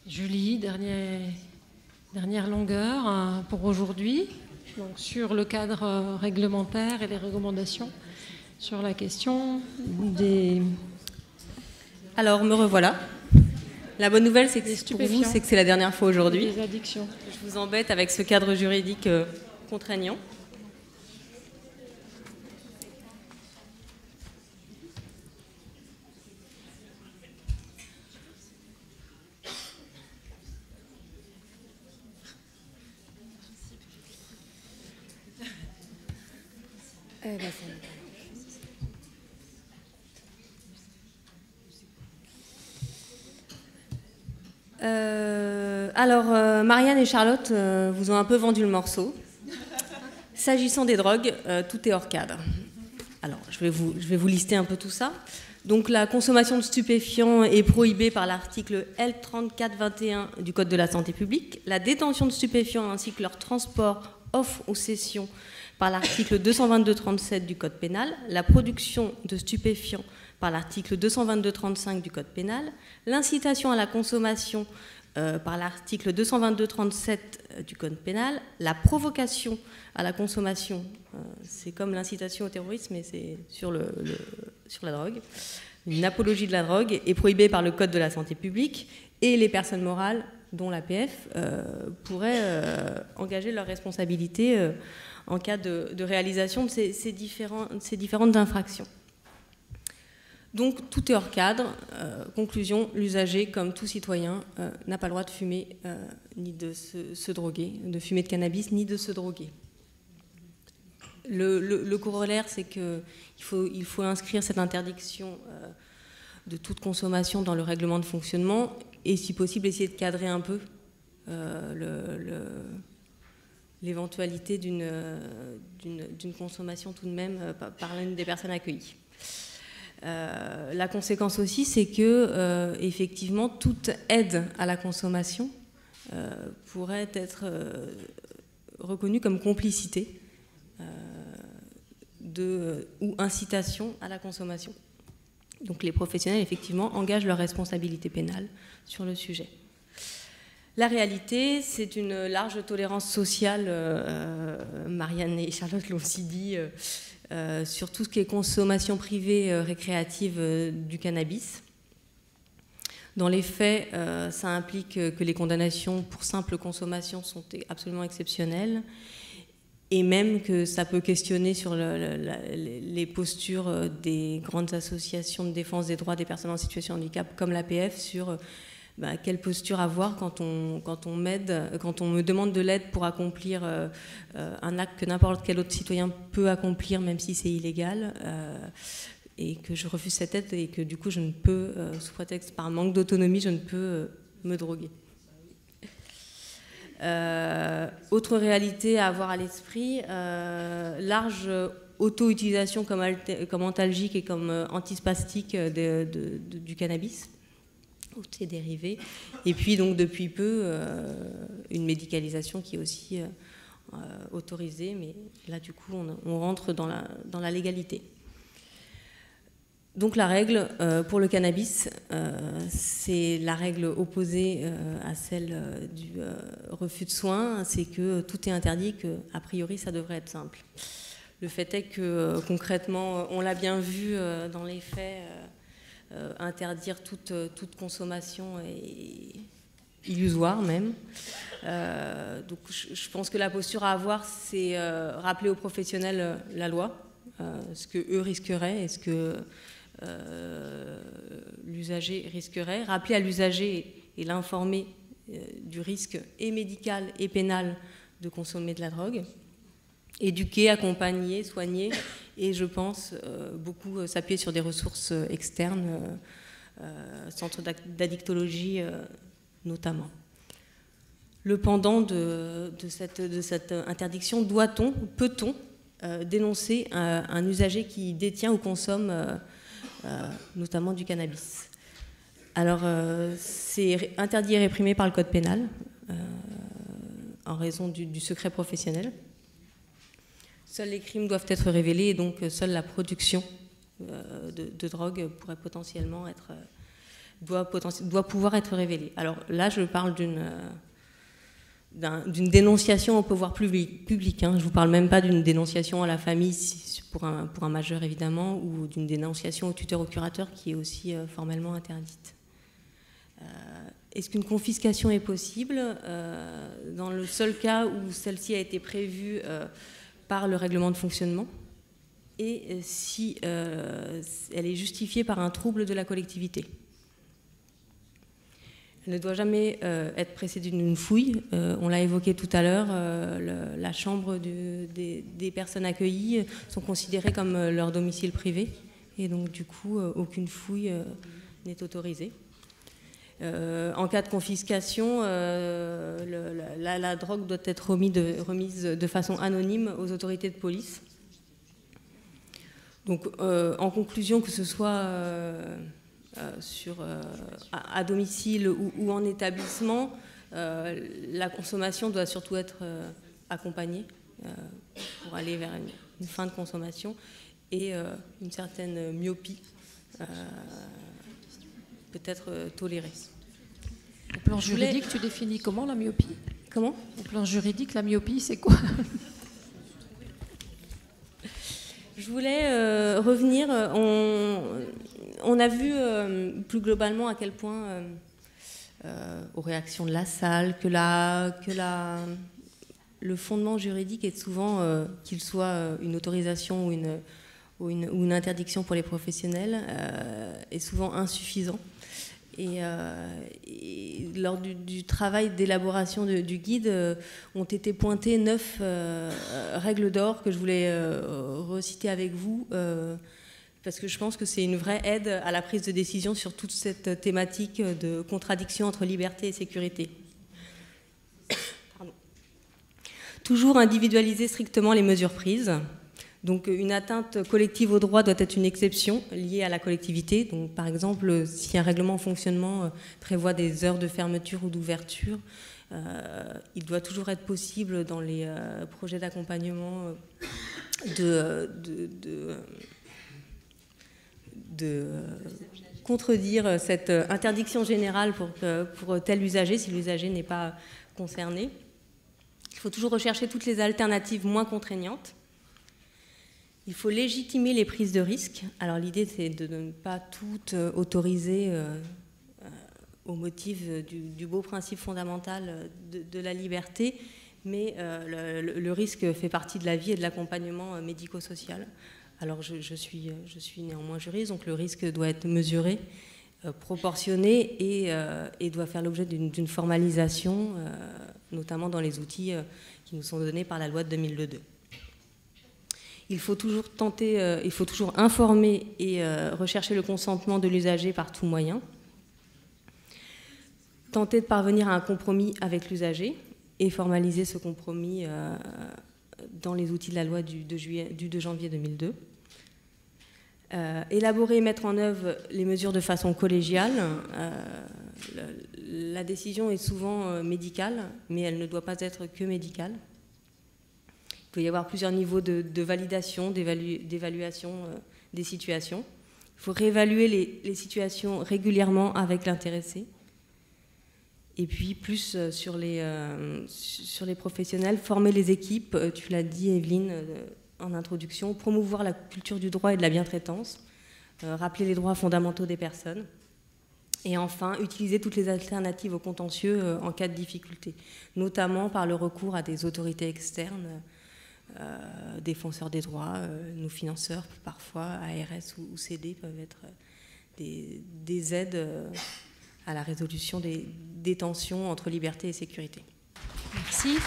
Julie, dernière longueur pour aujourd'hui, donc sur le cadre réglementaire et les recommandations sur la question des... Alors, me revoilà. La bonne nouvelle, c'est que pour vous, c'est que c'est la dernière fois aujourd'hui. Des addictions. Je vous embête avec ce cadre juridique contraignant. Marianne et Charlotte vous ont un peu vendu le morceau. S'agissant des drogues, tout est hors cadre. Alors, je vais vous lister un peu tout ça. Donc, la consommation de stupéfiants est prohibée par l'article L3421 du Code de la santé publique. La détention de stupéfiants ainsi que leur transport, offre ou cession par l'article 222-37 du Code pénal. La production de stupéfiants par l'article 222-35 du Code pénal. L'incitation à la consommation par l'article 222-37 du Code pénal, la provocation à la consommation, c'est comme l'incitation au terrorisme, mais c'est sur la drogue. Une apologie de la drogue est prohibée par le Code de la santé publique et les personnes morales, dont l'APF, pourraient engager leur responsabilité en cas de réalisation de ces différentes infractions. Donc tout est hors cadre. Conclusion, l'usager, comme tout citoyen, n'a pas le droit de fumer ni de se droguer, de fumer de cannabis ni de se droguer. Le corollaire, c'est qu'il faut inscrire cette interdiction de toute consommation dans le règlement de fonctionnement et, si possible, essayer de cadrer un peu l'éventualité d'une consommation tout de même par l'une des personnes accueillies. La conséquence aussi, c'est que effectivement, toute aide à la consommation pourrait être reconnue comme complicité ou incitation à la consommation. Donc les professionnels, effectivement, engagent leur responsabilité pénale sur le sujet. La réalité, c'est une large tolérance sociale, Marianne et Charlotte l'ont aussi dit, sur tout ce qui est consommation privée récréative du cannabis. Dans les faits, ça implique que les condamnations pour simple consommation sont absolument exceptionnelles et même que ça peut questionner sur les postures des grandes associations de défense des droits des personnes en situation de handicap comme l'APF sur quelle posture avoir quand on me demande de l'aide pour accomplir un acte que n'importe quel autre citoyen peut accomplir, même si c'est illégal, et que je refuse cette aide et que du coup je ne peux, sous prétexte par manque d'autonomie, je ne peux me droguer. Autre réalité à avoir à l'esprit, large auto-utilisation comme antalgique et comme antispastique du cannabis, ou ses dérivés, et puis donc depuis peu une médicalisation qui est aussi autorisée, mais là du coup on rentre dans la légalité. Donc la règle pour le cannabis, c'est la règle opposée à celle du refus de soins, c'est que tout est interdit, que a priori ça devrait être simple. Le fait est que concrètement, on l'a bien vu dans les faits, interdire toute consommation est illusoire même. Donc je pense que la posture à avoir, c'est rappeler aux professionnels la loi, ce que eux risqueraient et ce que l'usager risquerait, rappeler à l'usager et l'informer du risque et médical et pénal de consommer de la drogue, éduquer, accompagner, soigner, et je pense beaucoup s'appuyer sur des ressources externes, centres d'addictologie notamment. Le pendant de cette interdiction, peut-on dénoncer un usager qui détient ou consomme notamment du cannabis? Alors, c'est interdit et réprimé par le Code pénal en raison du secret professionnel. Seuls les crimes doivent être révélés et donc seule la production de drogue pourrait potentiellement être doit pouvoir être révélé. Alors là, je parle d'une dénonciation au pouvoir public. Hein. Je ne vous parle même pas d'une dénonciation à la famille pour un majeur, évidemment, ou d'une dénonciation au tuteur ou curateur qui est aussi formellement interdite. Est-ce qu'une confiscation est possible dans le seul cas où celle-ci a été prévue par le règlement de fonctionnement et si elle est justifiée par un trouble de la collectivité? Elle ne doit jamais être précédée d'une fouille. On l'a évoqué tout à l'heure, la chambre des personnes accueillies sont considérées comme leur domicile privé et donc du coup aucune fouille n'est autorisée. En cas de confiscation, la drogue doit être remise de façon anonyme aux autorités de police. Donc, en conclusion, que ce soit à domicile ou en établissement, la consommation doit surtout être accompagnée pour aller vers une fin de consommation et une certaine myopie peut-être tolérée. Au plan juridique, tu définis comment la myopie? Comment? Au plan juridique, la myopie, c'est quoi? Je voulais revenir, on a vu plus globalement à quel point, aux réactions de la salle, que le fondement juridique est souvent, qu'il soit une autorisation ou une interdiction pour les professionnels, est souvent insuffisant. Et lors du travail d'élaboration du guide, ont été pointées 9 règles d'or que je voulais reciter avec vous, parce que je pense que c'est une vraie aide à la prise de décision sur toute cette thématique de contradiction entre liberté et sécurité. Pardon. Toujours individualiser strictement les mesures prises. Donc une atteinte collective au droit doit être une exception liée à la collectivité. Donc, par exemple, si un règlement en fonctionnement prévoit des heures de fermeture ou d'ouverture, il doit toujours être possible dans les projets d'accompagnement de contredire cette interdiction générale pour tel usager si l'usager n'est pas concerné. Il faut toujours rechercher toutes les alternatives moins contraignantes. Il faut légitimer les prises de risques. Alors l'idée, c'est de ne pas toutes autoriser au motif du beau principe fondamental de la liberté, mais le risque fait partie de la vie et de l'accompagnement médico-social. Alors je suis néanmoins juriste, donc le risque doit être mesuré, proportionné et doit faire l'objet d'une formalisation, notamment dans les outils qui nous sont donnés par la loi de 2002. Il faut toujours informer et rechercher le consentement de l'usager par tout moyen. Tenter de parvenir à un compromis avec l'usager et formaliser ce compromis dans les outils de la loi du 2 janvier 2002. Élaborer et mettre en œuvre les mesures de façon collégiale. La décision est souvent médicale, mais elle ne doit pas être que médicale. Il peut y avoir plusieurs niveaux de validation, d'évaluation des situations. Il faut réévaluer les situations régulièrement avec l'intéressé. Et puis, plus sur les professionnels, former les équipes, tu l'as dit, Evelyne, en introduction, promouvoir la culture du droit et de la bientraitance, rappeler les droits fondamentaux des personnes. Et enfin, utiliser toutes les alternatives au contentieux en cas de difficulté, notamment par le recours à des autorités externes, défenseurs des droits, nos financeurs, parfois ARS ou CD peuvent être des aides à la résolution des tensions entre liberté et sécurité. Merci.